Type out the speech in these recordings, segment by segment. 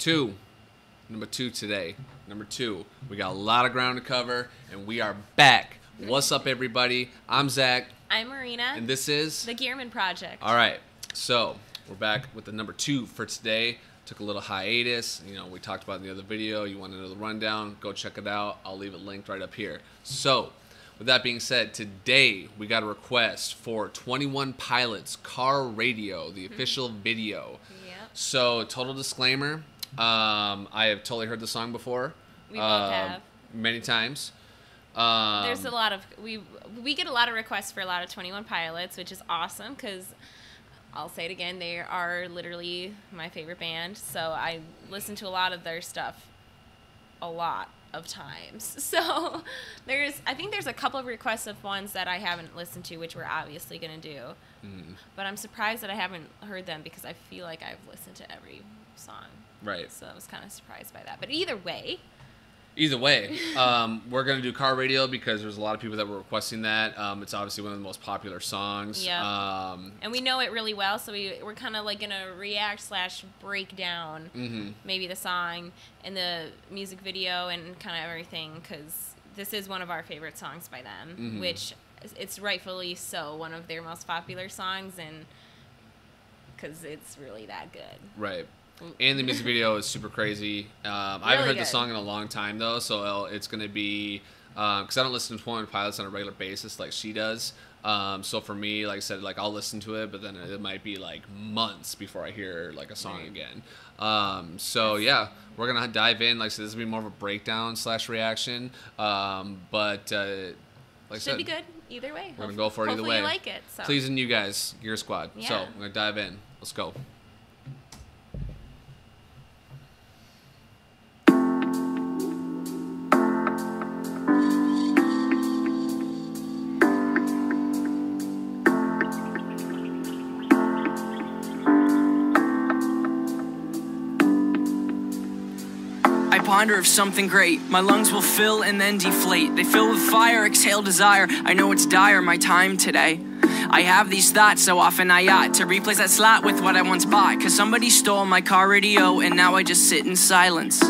two. Number two today. Number two. We got a lot of ground to cover, and we are back. What's up, everybody? I'm Zach. I'm Marina. And this is The Gearman Project. All right. So we're back with the number two for today. Took a little hiatus. You know, we talked about it in the other video. You want to know the rundown? Go check it out. I'll leave it linked right up here. So, with that being said, today we got a request for 21 Pilots Car Radio, the official video. Yep. So, total disclaimer, I have totally heard the song before. We both have. Many times. There's a lot of, we get a lot of requests for a lot of 21 Pilots, which is awesome because I'll say it again, they are literally my favorite band. So I listen to a lot of their stuff a lot of times. So I think there's a couple of requests of ones that I haven't listened to, which we're obviously going to do. But I'm surprised that I haven't heard them because I feel like I've listened to every song. Right. So I was kind of surprised by that. But either way, we're going to do car radio because there's a lot of people that were requesting that. It's obviously one of the most popular songs. Yeah. And we know it really well, so we're kind of like going to react / break down maybe the song and the music video and kind of everything because this is one of our favorite songs by them, which it's rightfully so one of their most popular songs and because it's really that good. Right. And the music video is super crazy. I haven't heard the song in a long time, though, so it's going to be... Because I don't listen to 21 Pilots on a regular basis like she does. So for me, like I said, like I'll listen to it, but then it might be like months before I hear like a song again. So yeah, we're going to dive in. Like I said, this will be more of a breakdown / reaction. Like I said, should be good either way. We're going to go for it either way. Hopefully you like it. So. Pleasing you guys, Gear Squad. Yeah. So I'm going to dive in. Let's go. Ponder of something great. My lungs will fill and then deflate. They fill with fire, exhale desire. I know it's dire, my time today. I have these thoughts so often I ought to replace that slot with what I once bought. Cause somebody stole my car radio and now I just sit in silence.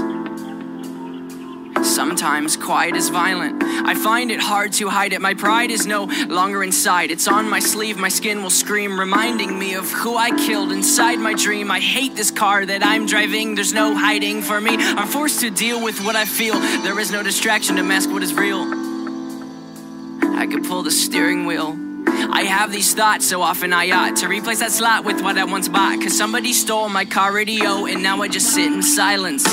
Sometimes quiet is violent. I find it hard to hide it. My pride is no longer inside. It's on my sleeve, my skin will scream, reminding me of who I killed inside my dream. I hate this car that I'm driving. There's no hiding for me. I'm forced to deal with what I feel. There is no distraction to mask what is real. I could pull the steering wheel. I have these thoughts so often I ought to replace that slot with what I once bought. Cause somebody stole my car radio and now I just sit in silence.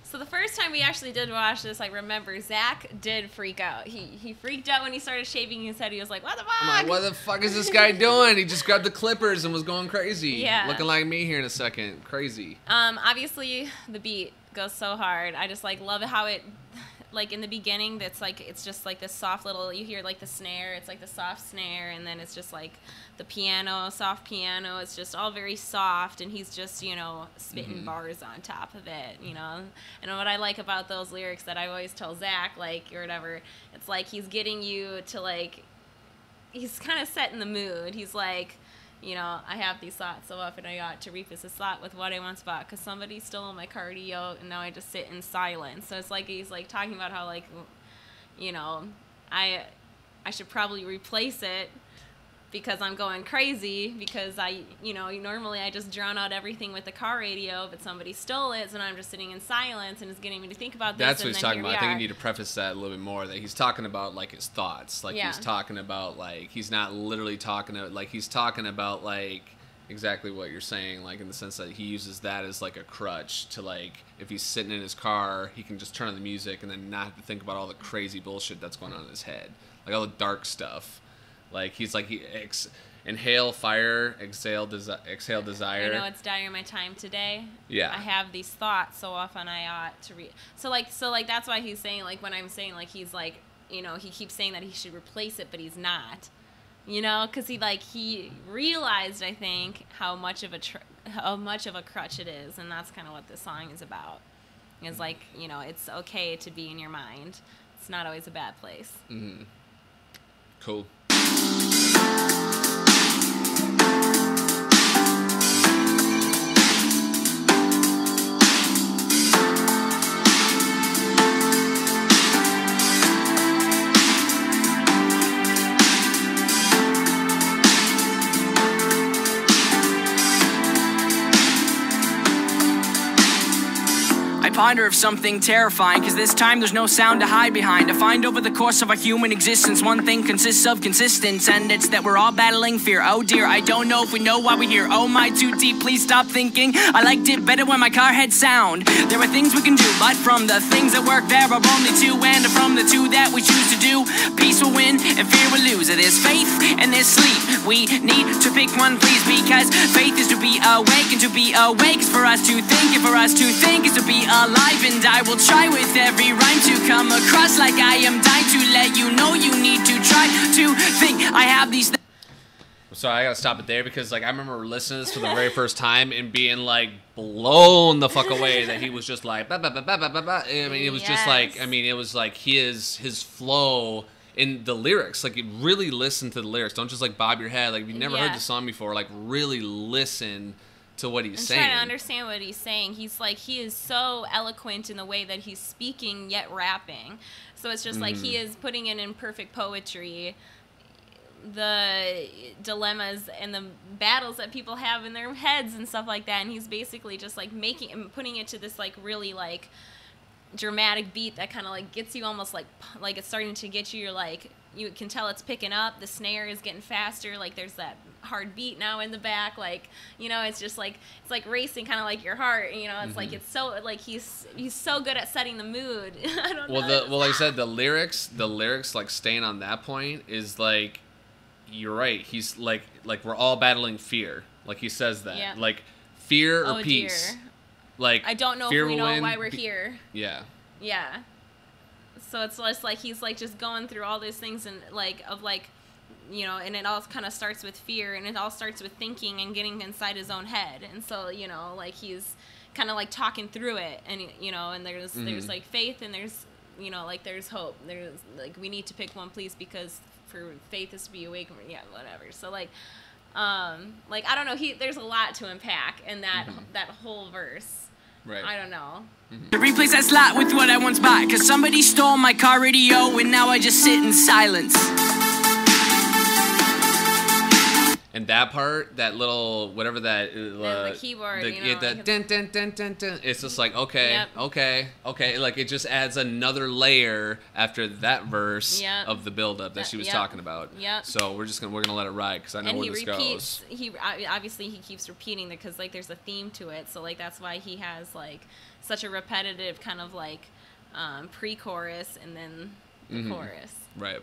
So the first time we actually did watch this, I remember Zach did freak out. He freaked out when he started shaving his head. He was like, "What the fuck? I'm like, what the fuck is this guy doing?" He just grabbed the clippers and was going crazy. Yeah. Looking like me here in a second. Crazy. Obviously the beat goes so hard. I just like love it how it, like in the beginning, it's just like this soft little, you hear like the snare, it's like the soft snare, and then it's just like the piano, soft piano, it's just all very soft, and he's just, you know, spitting bars on top of it, you know. And what I like about those lyrics that I always tell Zach, like, or whatever, it's like he's getting you to like, he's kind of setting the mood. He's like, you know, I have these thoughts so often I ought to replace a slot with what I once bought because somebody stole my cardio and now I just sit in silence. So it's like he's like talking about how like, you know, I should probably replace it because I'm going crazy because normally I just drown out everything with the car radio, but somebody stole it, so now I'm just sitting in silence and it's getting me to think about this. That's and what he's then talking here about. I we think are. you need to preface that a little bit more, that he's talking about like his thoughts. Like Yeah. he's talking about like, he's not literally talking about, like he's talking about like exactly what you're saying, like in the sense that he uses that as like a crutch to like, if he's sitting in his car, he can just turn on the music and then not have to think about all the crazy bullshit that's going on in his head. Like all the dark stuff. Like he's like, inhale fire, exhale desire. I know it's dire my time today. Yeah. I have these thoughts so often I ought to read. So like that's why he's saying, like when I'm saying like he's like, you know, he keeps saying that he should replace it, but he's not. You know, because he realized, I think, how much of a crutch it is, and that's kind of what this song is about. It's like, you know, it's okay to be in your mind. It's not always a bad place. Mm-hmm. Cool. ponder of something terrifying, cause this time there's no sound to hide behind. I find over the course of our human existence, one thing consists of consistence, and it's that we're all battling fear. Oh dear, I don't know if we know why we're here. Oh my, too deep, please stop thinking. I liked it better when my car had sound. There are things we can do, but from the things that work there are only two, and from the two that we choose to do, peace will win and fear will lose. There's faith and there's sleep. We need to pick one, please, because faith is to be awake, and to be awake is for us to think, and for us to think is to be alive. And I will try with every rhyme to come across like I am dying to let you know you need to try to think. I have these Sorry, I gotta stop it there because like I remember listening to this for the very first time and being like blown the fuck away that he was just like bah, bah, bah, bah, bah, bah, bah. I mean, it was just like, I mean, it was like his flow in the lyrics. Like, you really listen to the lyrics. Don't just like bob your head. Like, if you've never heard the song before, like really listen to what he's saying. Trying to understand what he's saying. He's like, he is so eloquent in the way that he's speaking yet rapping. So it's just like he is putting it in perfect poetry. The dilemmas and the battles that people have in their heads and stuff like that, and he's basically just like making and putting it to this like really like dramatic beat that kind of like gets you almost like it's starting to get you. You're like, you can tell it's picking up, the snare is getting faster, like there's that hard beat now in the back, like, you know, it's just like, it's like racing, kind of like your heart, you know. It's like, it's so like he's so good at setting the mood. I don't know. Well, like I said, the lyrics like staying on that point is like, you're right. He's like we're all battling fear. Like he says that. Like fear or peace. Dear. Like I don't know if we know why we're here. Yeah. Yeah. So it's just like he's like just going through all these things and like of like, you know, and it all kind of starts with fear, and it all starts with thinking and getting inside his own head. And so, you know, like he's kind of like talking through it, and you know, and there's like faith, and there's, you know, like there's hope. There's like, we need to pick one, please, because for faith is to be awake, whatever. So like I don't know, there's a lot to unpack in that that whole verse. Right. I don't know. To replace that slot with what I once bought, cause somebody stole my car radio and now I just sit in silence. And that part, that little whatever that the keyboard, you know, the dun, dun, dun, dun, dun, it's just like okay, like it just adds another layer after that verse of the buildup that she was talking about. So we're gonna let it ride because I know where this goes. He obviously he keeps repeating it because like there's a theme to it. So like that's why he has like such a repetitive kind of like pre-chorus and then the chorus. Right.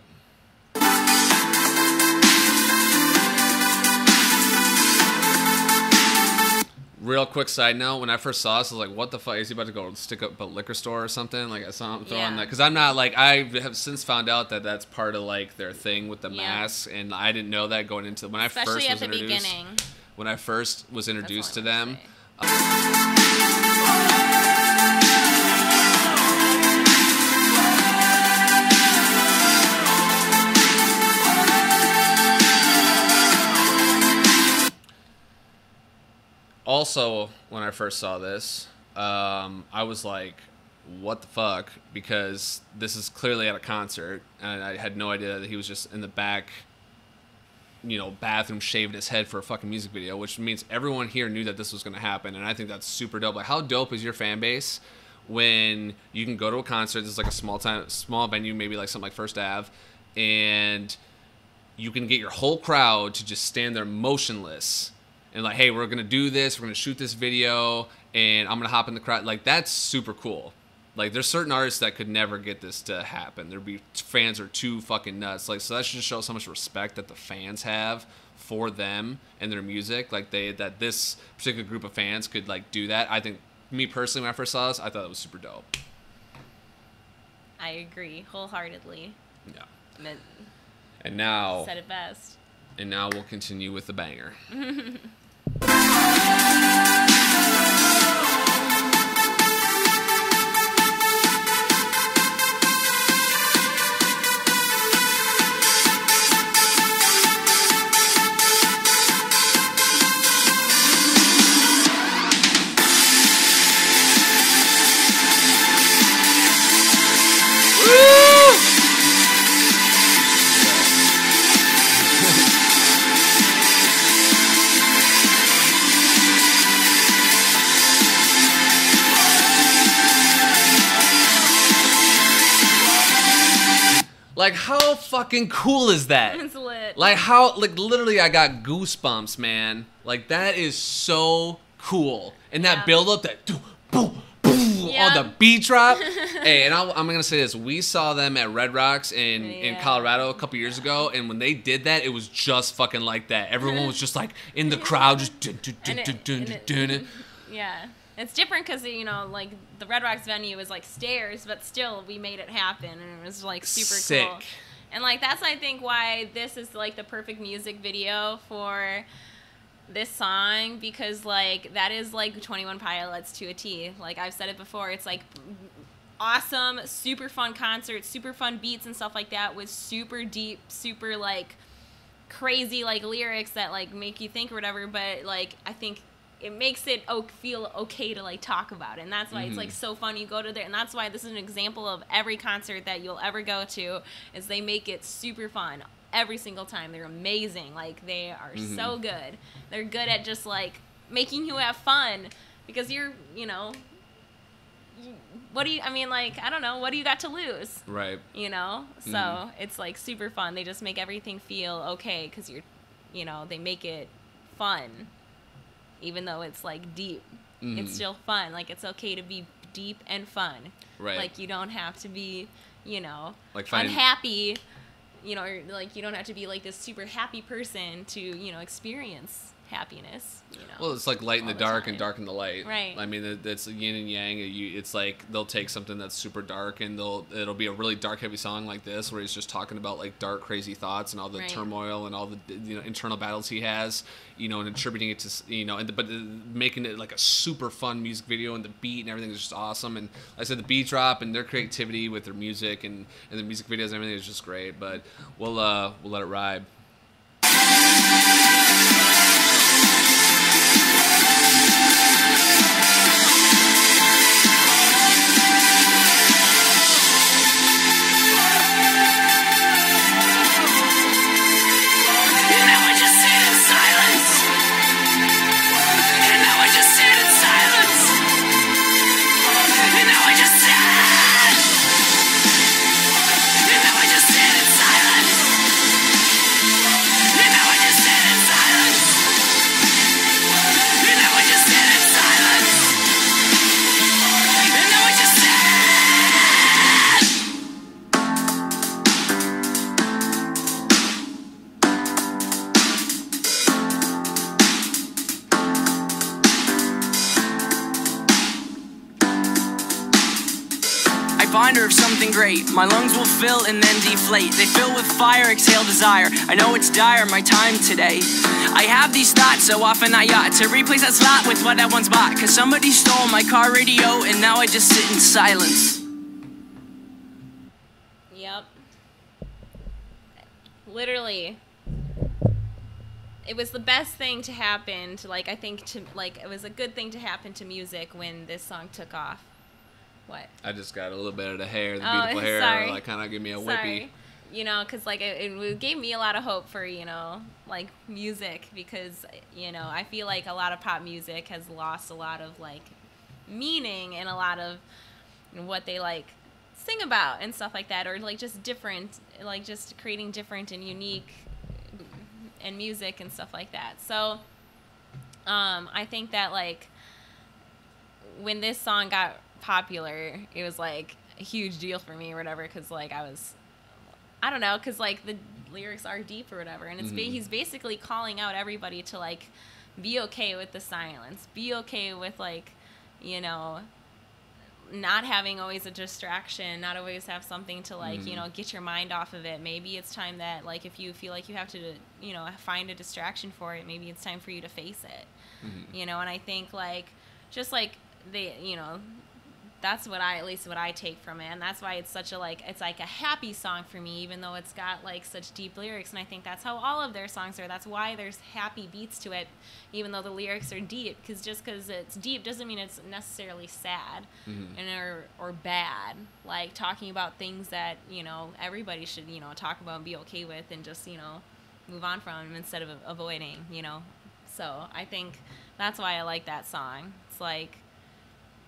Real quick side note, when I first saw this, I was like, what the fuck? Is he about to go stick up a liquor store or something? Like, I saw him throwing that. Because I'm not, like, I have since found out that that's part of, like, their thing with the masks. And I didn't know that going into, when I first was introduced. Especially at the beginning. When I first was introduced to them. Also, when I first saw this, I was like, what the fuck? Because this is clearly at a concert, and I had no idea that he was just in the back, you know, bathroom shaving his head for a fucking music video, which means everyone here knew that this was going to happen, and I think that's super dope. Like, how dope is your fan base when you can go to a concert, this is like a small venue, maybe like something like First Ave, and you can get your whole crowd to just stand there motionless, and like, hey, we're going to do this, we're going to shoot this video, and I'm going to hop in the crowd. Like, that's super cool. Like, there's certain artists that could never get this to happen. There'd be fans are too fucking nuts. Like, so that should just show how much respect that the fans have for them and their music. Like, that this particular group of fans could, like, do that. I think, me personally, when I first saw this, I thought it was super dope. I agree wholeheartedly. Yeah. And now... Said it best. And now we'll continue with the banger. Like, how fucking cool is that? It's lit. Like, how, like, literally, I got goosebumps, man. Like, that is so cool. And that build-up, that boom, boom, on the beat drop. Hey, and I'm going to say this. We saw them at Red Rocks in Colorado a couple years ago, and when they did that, it was just fucking like that. Everyone was just, like, in the crowd, just yeah. It's different because, you know, like, the Red Rocks venue is, like, stairs, but still, we made it happen, and it was, like, super sick. Cool. And, like, that's, I think, why this is, like, the perfect music video for this song, because, like, that is, like, 21 Pilots to a T. Like, I've said it before, it's, like, awesome, super fun concert, super fun beats and stuff like that, with super deep, super, like, crazy, like, lyrics that, like, make you think or whatever, but, like, I think it makes it feel okay to, like, talk about it. And that's why it's, like, so fun. You go to there, and that's why this is an example of every concert that you'll ever go to, is they make it super fun every single time. They're amazing. Like, they are so good. They're good at just, like, making you have fun, because you're, you know, what do you, I mean, like, I don't know, what do you got to lose? Right. You know? So it's, like, super fun. They just make everything feel okay, because you're, you know, they make it fun. Even though it's, like, deep. It's still fun. Like, it's okay to be deep and fun. Right. Like, you don't have to be, you know, like unhappy, you know, or, like, you don't have to be, like, this super happy person to, you know, experience happiness, you know. Well, it's like light in the dark and dark in the light. Right. I mean, it's yin and yang. It's like they'll take something that's super dark, and it'll be a really dark, heavy song like this, where he's just talking about, like, dark, crazy thoughts and all the turmoil and all the, you know, internal battles he has, you know, and attributing it to, you know, but making it like a super fun music video, and the beat and everything is just awesome. And like I said, the beat drop and their creativity with their music and the music videos and everything is just great. But we'll let it ride. Reminder of something great. My lungs will fill and then deflate. They fill with fire, exhale desire. I know it's dire, my time today. I have these thoughts so often I ought to replace that slot with what I once bought. Cause somebody stole my car radio and now I just sit in silence. Yep. Literally. It was the best thing to happen to, like, I think to, like, it was a good thing to happen to music when this song took off. What? I just got a little bit of the hair, the beautiful hair, sorry. like, kind of give me a whippy. You know, because, like, it gave me a lot of hope for, you know, like, music, because, you know, I feel like a lot of pop music has lost a lot of, like, meaning and a lot of, you know, what they, like, sing about and stuff like that, or, like, just different, like, just creating different and unique and music and stuff like that. So I think that, like, when this song got popular, it was, like, a huge deal for me or whatever, because, like, I don't know, because, like, the lyrics are deep or whatever, and it's he's basically calling out everybody to, like, be okay with the silence, be okay with, like, you know, not having always a distraction, not always have something to, like, you know, get your mind off of it. Maybe it's time that, like, if you feel like you have to, you know, find a distraction for it, maybe it's time for you to face it, you know. And I think, like, just, like, they, you know, that's what at least what I take from it, and that's why it's such a, like, it's like a happy song for me, even though it's got, like, such deep lyrics. And I think that's how all of their songs are. That's why there's happy beats to it, even though the lyrics are deep, because just because it's deep doesn't mean it's necessarily sad and or bad. Like, talking about things that, you know, everybody should, you know, talk about and be okay with, and just, you know, move on from instead of avoiding, you know. So I think that's why I like that song. It's like,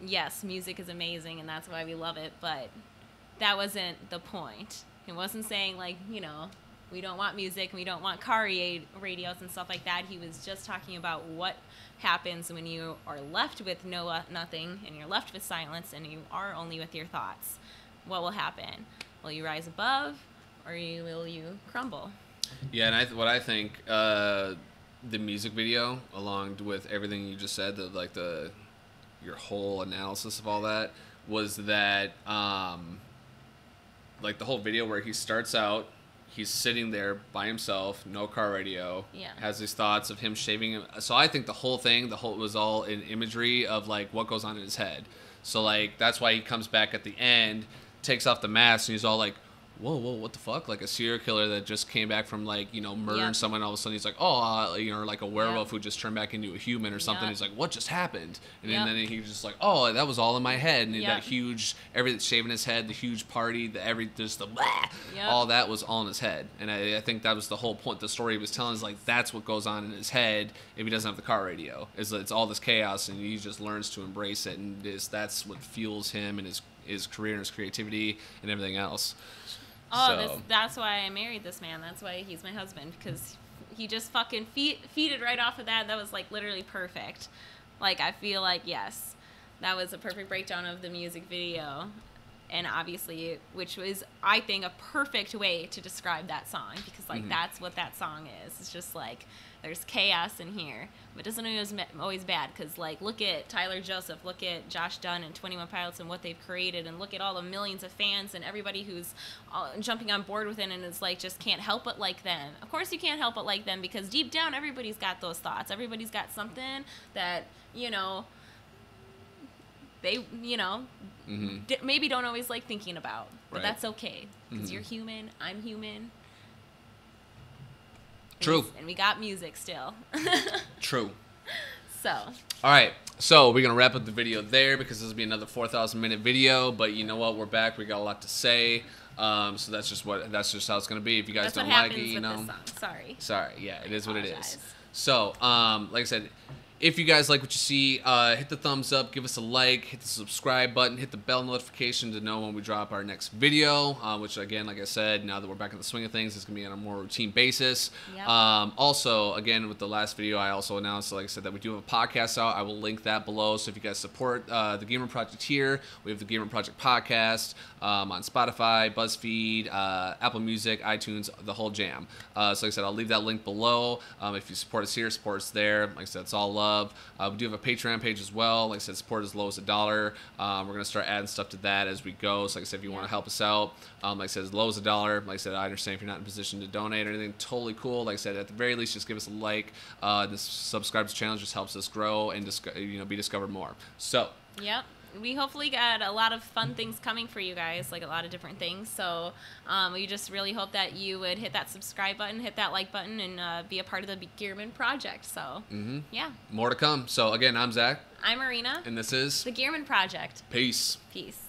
yes, music is amazing, and that's why we love it, but that wasn't the point. He wasn't saying, like, you know, we don't want music and we don't want car radios and stuff like that. He was just talking about what happens when you are left with nothing and you're left with silence and you are only with your thoughts. What will happen? Will you rise above or will you crumble? Yeah, and what I think, the music video, along with everything you just said, your whole analysis of all that, was that, like the whole video where he starts out, he's sitting there by himself, no car radio, has these thoughts of him shaving him. So I think the whole was all in imagery of like what goes on in his head. So like that's why he comes back at the end, takes off the mask, and he's all like, whoa, what the fuck? Like a serial killer that just came back from, like, you know, murdering someone. All of a sudden he's like, oh, you know, like a werewolf who just turned back into a human or something. He's like, what just happened? And then he's just like, oh, that was all in my head. And that huge, everything shaving his head, the huge party, all that was all in his head. And I think that was the whole point. The story he was telling is like, that's what goes on in his head if he doesn't have the car radio. It's all this chaos, and he just learns to embrace it. And that's what fuels him and his career and his creativity and everything else. Oh, that's why I married this man. That's why he's my husband, because he just fucking feeded right off of that. That was, like, literally perfect. Like, I feel like, yes, that was a perfect breakdown of the music video. And obviously, which was, I think, a perfect way to describe that song, because, like, that's what that song is. It's just, like, there's chaos in here. But it doesn't always bad, because, like, look at Tyler Joseph, look at Josh Dun and 21 Pilots and what they've created, and look at all the millions of fans and everybody who's jumping on board with it and is, like, just can't help but like them. Of course you can't help but like them, because deep down everybody's got those thoughts. Everybody's got something that, you know, they, you know, maybe don't always like thinking about. But that's okay, because you're human, I'm human. True. And we got music still. True. So. All right. So we're going to wrap up the video there, because this will be another 4,000-minute video. But you know what? We're back. We got a lot to say. So that's just how it's going to be. If you guys don't like it, you know. This song. Sorry. Yeah, it is what it is. So, like I said, if you guys like what you see, hit the thumbs up, give us a like, hit the subscribe button, hit the bell notification to know when we drop our next video, which, again, like I said, now that we're back in the swing of things, it's going to be on a more routine basis. Yep. Also, again, with the last video, I also announced, like I said, that we do have a podcast out. I will link that below. So if you guys support the Gamer Project here, we have the Gamer Project podcast on Spotify, BuzzFeed, Apple Music, iTunes, the whole jam. So like I said, I'll leave that link below. If you support us here, support us there. Like I said, it's all love. We do have a Patreon page as well. Like I said, support as low as $1. We're going to start adding stuff to that as we go. So like I said, if you want to help us out, like I said, as low as $1. Like I said, I understand if you're not in a position to donate or anything, totally cool. Like I said, at the very least, just give us a like. This subscribe to the channel just helps us grow and be discovered more. So. Yep. We hopefully got a lot of fun things coming for you guys, like a lot of different things. So we just really hope that you would hit that subscribe button, hit that like button, and be a part of the Gearman Project. So, yeah. More to come. So, again, I'm Zach. I'm Marina. And this is the Gearman Project. Peace. Peace.